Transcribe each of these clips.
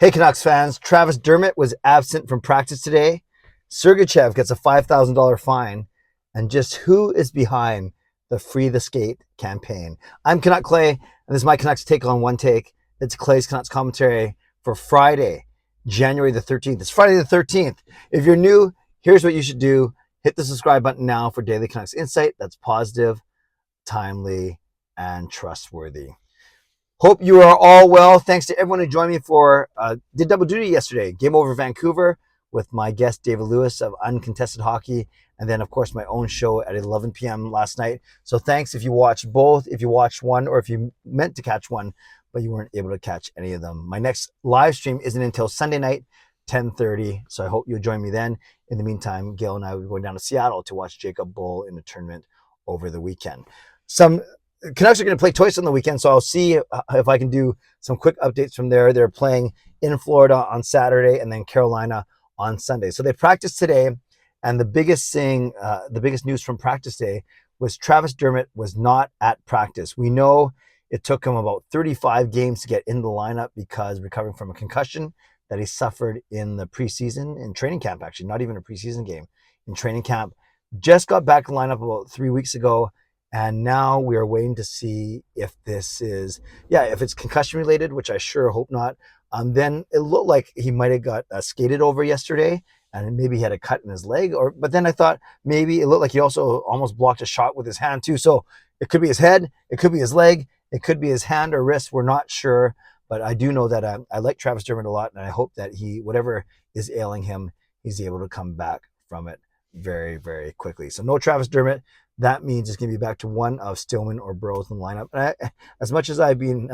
Hey Canucks fans, Travis Dermott was absent from practice today. Sergachev gets a $5,000 fine. And just who is behind the Free the Skate campaign? I'm Canuck Clay, and this is my Canucks Take on One Take. It's Clay's Canucks commentary for Friday, January the 13th. It's Friday the 13th. If you're new, here's what you should do. Hit the subscribe button now for daily Canucks insight that's positive, timely, and trustworthy. Hope you are all well. Thanks to everyone who joined me for did double duty yesterday. Game Over Vancouver with my guest David Lewis of Uncontested Hockey, and then of course my own show at 11 p.m. last night. So thanks if you watched both, if you watched one, or if you meant to catch one but you weren't able to catch any of them. My next live stream isn't until Sunday night, 10:30. So I hope you'll join me then. In the meantime, Gail and I will be going down to Seattle to watch Jacob Bull in the tournament over the weekend. Some Canucks are going to play twice on the weekend, so I'll see if I can do some quick updates from there. They're playing in Florida on Saturday and then Carolina on Sunday. So they practiced today, and the biggest news from practice day was Travis Dermott was not at practice. We know it took him about 35 games to get in the lineup because recovering from a concussion that he suffered in the preseason, in training camp actually, not even a preseason game, in training camp. Just got back in the lineup about 3 weeks ago. And now we are waiting to see if this is, if it's concussion related, which I sure hope not. Then it looked like he might have got skated over yesterday and maybe he had a cut in his leg. But then I thought maybe it looked like he also almost blocked a shot with his hand too. So it could be his head, it could be his leg, it could be his hand or wrist. We're not sure. But I do know that I like Travis Dermott a lot, and I hope that whatever is ailing him, he's able to come back from it very, very quickly. So no Travis Dermott. That means it's going to be back to one of Stillman or Burrows in the lineup. And as much as I've been,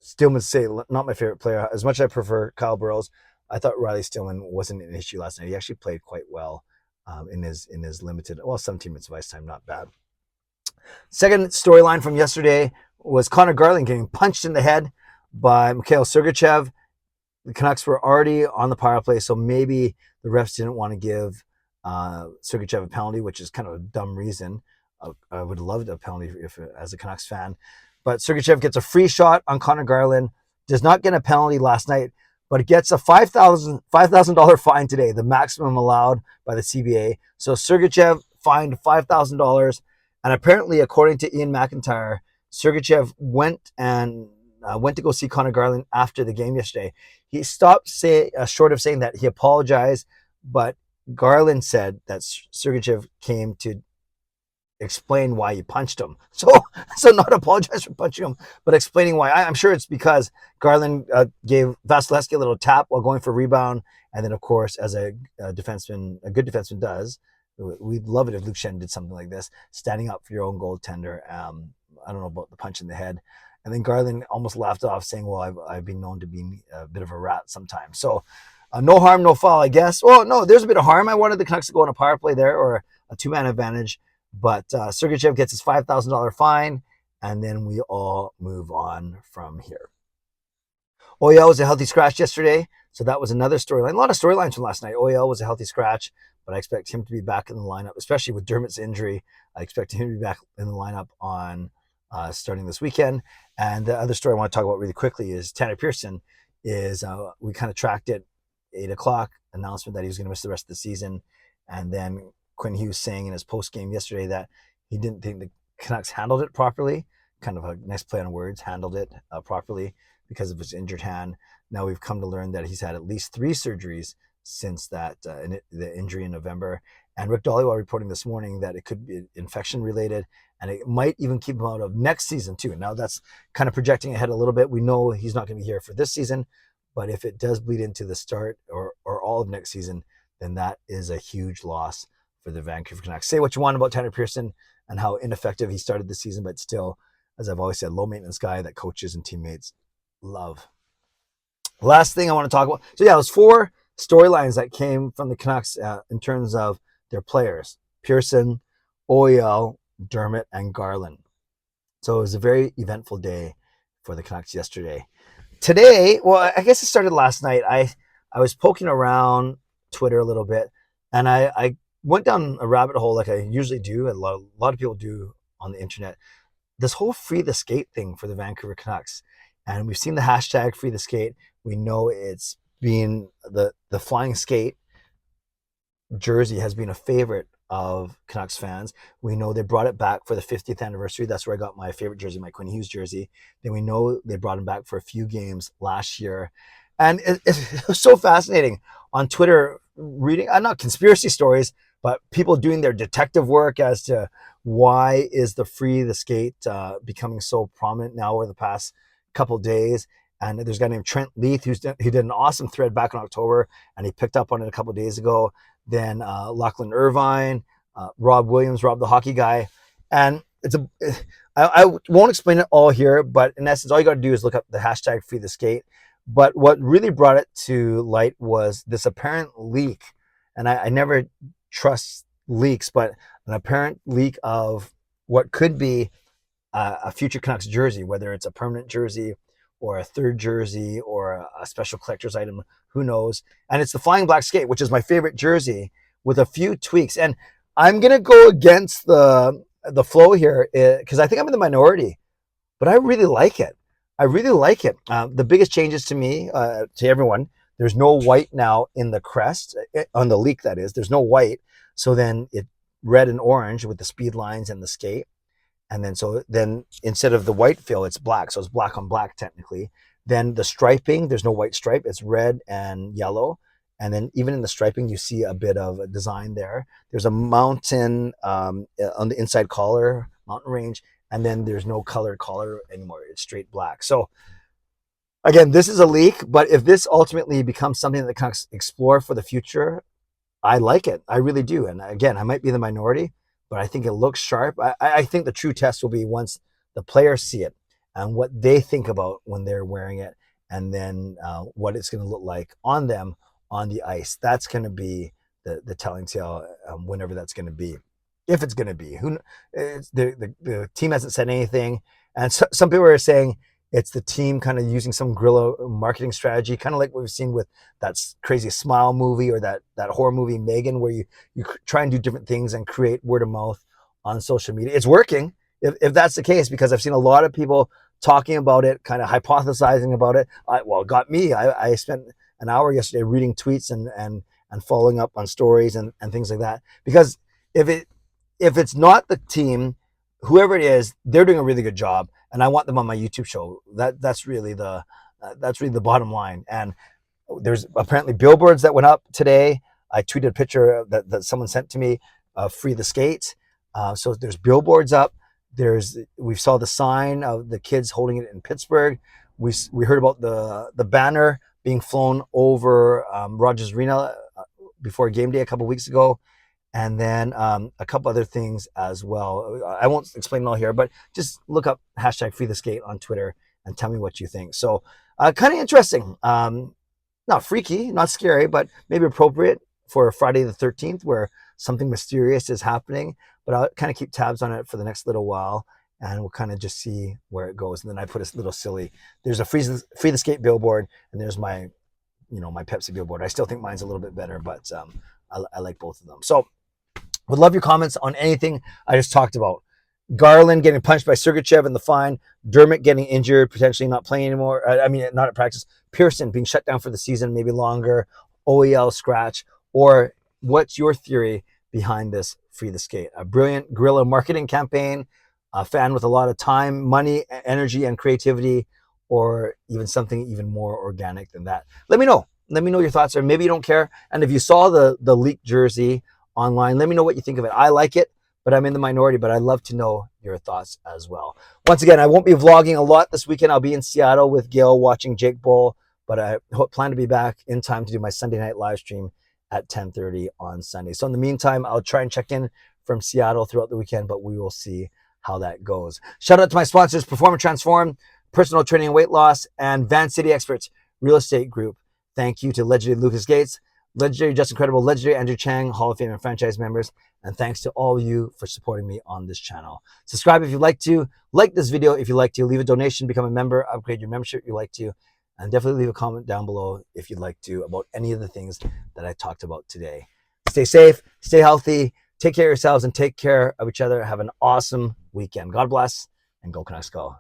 Stillman's say not my favorite player. As much as I prefer Kyle Burrows, I thought Riley Stillman wasn't an issue last night. He actually played quite well in his limited, 17 minutes of ice time. Not bad. Second storyline from yesterday was Conor Garland getting punched in the head by Mikhail Sergachev. The Canucks were already on the power play, so maybe the refs didn't want to give Sergachev a penalty, which is kind of a dumb reason. I would love a penalty as a Canucks fan. But Sergachev gets a free shot on Conor Garland, does not get a penalty last night, but gets a $5,000 fine today, the maximum allowed by the CBA. So Sergachev fined $5,000, and apparently, according to Ian McIntyre, Sergachev went to go see Conor Garland after the game yesterday. He stopped short of saying that he apologized, but Garland said that Sergachev came to explain why he punched him. So not apologize for punching him, but explaining why. I'm sure it's because Garland gave Vasilevsky a little tap while going for a rebound. And then, of course, as a good defenseman does, we'd love it if Luke Shen did something like this, standing up for your own goaltender. I don't know about the punch in the head. And then Garland almost laughed off, saying, well, I've been known to be a bit of a rat sometimes. So no harm, no foul, I guess. Well, no, there's a bit of harm. I wanted the Canucks to go on a power play there or a two-man advantage. But Sergachev gets his $5,000 fine, and then we all move on from here. OEL was a healthy scratch yesterday, so that was another storyline. A lot of storylines from last night. OEL was a healthy scratch, but I expect him to be back in the lineup, especially with Dermott's injury. I expect him to be back in the lineup on starting this weekend. And the other story I want to talk about really quickly is Tanner Pearson. We kind of tracked it, 8 o'clock, announcement that he was going to miss the rest of the season. And then Quinn Hughes saying in his post-game yesterday that he didn't think the Canucks handled it properly. Kind of a nice play on words, handled it properly because of his injured hand. Now we've come to learn that he's had at least 3 surgeries since the injury in November. And Rick Dhaliwal reporting this morning that it could be infection related, and it might even keep him out of next season too. Now that's kind of projecting ahead a little bit. We know he's not going to be here for this season, but if it does bleed into the start or all of next season, then that is a huge loss for the Vancouver Canucks. Say what you want about Tanner Pearson and how ineffective he started the season, but still, as I've always said, low maintenance guy that coaches and teammates love. Last thing I want to talk about. So yeah, it was 4 storylines that came from the Canucks in terms of their players: Pearson, OEL, Dermott, and Garland. So it was a very eventful day for the Canucks yesterday. Today, well, I guess it started last night. I was poking around Twitter a little bit, and I went down a rabbit hole like I usually do, a lot of people do on the internet, this whole free the skate thing for the Vancouver Canucks. And we've seen the hashtag free the skate. We know it's been the flying skate jersey has been a favorite of Canucks fans. We know they brought it back for the 50th anniversary. That's where I got my favorite jersey, my Quinn Hughes jersey. Then we know they brought him back for a few games last year. And it was so fascinating on Twitter reading, not conspiracy stories, but people doing their detective work as to why is the free the skate becoming so prominent now over the past couple days. And there's a guy named Trent Leith who did an awesome thread back in October, and he picked up on it a couple days ago. Then Lachlan Irvine, Rob Williams, Rob the hockey guy. And I won't explain it all here, but in essence, all you got to do is look up the hashtag free the skate. But what really brought it to light was this apparent leak. And I never trust leaks, but an apparent leak of what could be a future Canucks jersey, whether it's a permanent jersey or a third jersey or a special collector's item, who knows? And it's the Flying Black Skate, which is my favorite jersey, with a few tweaks. And I'm going to go against the flow here because I think I'm in the minority, but I really like it. I really like it. The biggest changes to me, to everyone, there's no white now in the crest, on the leak that is. There's no white. So then it's red and orange with the speed lines and the skate. And then instead of the white fill, it's black. So it's black on black technically. Then the striping, there's no white stripe. It's red and yellow. And then even in the striping, you see a bit of a design there. There's a mountain on the inside collar, mountain range. And then there's no colored collar anymore. It's straight black. So again, this is a leak. But if this ultimately becomes something that the Canucks explore for the future, I like it. I really do. And again, I might be the minority, but I think it looks sharp. I think the true test will be once the players see it and what they think about when they're wearing it, and then what it's going to look like on them on the ice. That's going to be the telling tale whenever that's going to be. If it's going to be. The team hasn't said anything. And some people are saying it's the team kind of using some guerrilla marketing strategy, kind of like what we've seen with that crazy Smile movie or that horror movie Megan, where you try and do different things and create word of mouth on social media. It's working if that's the case, because I've seen a lot of people talking about it, kind of hypothesizing about it. It got me. I spent an hour yesterday reading tweets and following up on stories and things like that. Because if it's not the team, whoever it is, they're doing a really good job, and I want them on my YouTube show. That's really the bottom line. And there's apparently billboards that went up today. I tweeted a picture that someone sent to me, free the skate. So there's billboards up. We saw the sign of the kids holding it in Pittsburgh. We heard about the banner being flown over Rogers Arena before game day a couple weeks ago. And then a couple other things as well. I won't explain it all here, but just look up hashtag free the skate on Twitter and tell me what you think. So kind of interesting. Not freaky, not scary, but maybe appropriate for Friday the 13th, where something mysterious is happening. But I'll kind of keep tabs on it for the next little while, and we'll kind of just see where it goes. And then I put a little silly, there's a free the skate billboard, and there's my Pepsi billboard. I still think mine's a little bit better, but I like both of them. So would love your comments on anything I just talked about. Garland getting punched by Sergachev in the fine. Dermott getting injured, potentially not playing anymore. Not at practice. Pearson being shut down for the season, maybe longer. OEL scratch. Or what's your theory behind this free the skate? A brilliant guerrilla marketing campaign, a fan with a lot of time, money, energy, and creativity, or even something even more organic than that? Let me know. Let me know your thoughts, or maybe you don't care. And if you saw the leaked jersey online, let me know what you think of it. I like it, but I'm in the minority, but I'd love to know your thoughts as well. Once again, I won't be vlogging a lot this weekend. I'll be in Seattle with Gail watching Jake Bull, but I plan to be back in time to do my Sunday night live stream at 10:30 on Sunday. So in the meantime, I'll try and check in from Seattle throughout the weekend, but we will see how that goes. Shout out to my sponsors, Perform and Transform, Personal Training and Weight Loss, and Van City Experts Real Estate Group. Thank you to legendary Lucas Gates, legendary Just Incredible, legendary Andrew Chang, Hall of Fame and franchise members. And thanks to all of you for supporting me on this channel. Subscribe if you'd like to, like this video if you'd like to, leave a donation, become a member, upgrade your membership if you'd like to, and definitely leave a comment down below if you'd like to about any of the things that I talked about today. Stay safe, stay healthy, take care of yourselves, and take care of each other. Have an awesome weekend. God bless, and go Canucks go.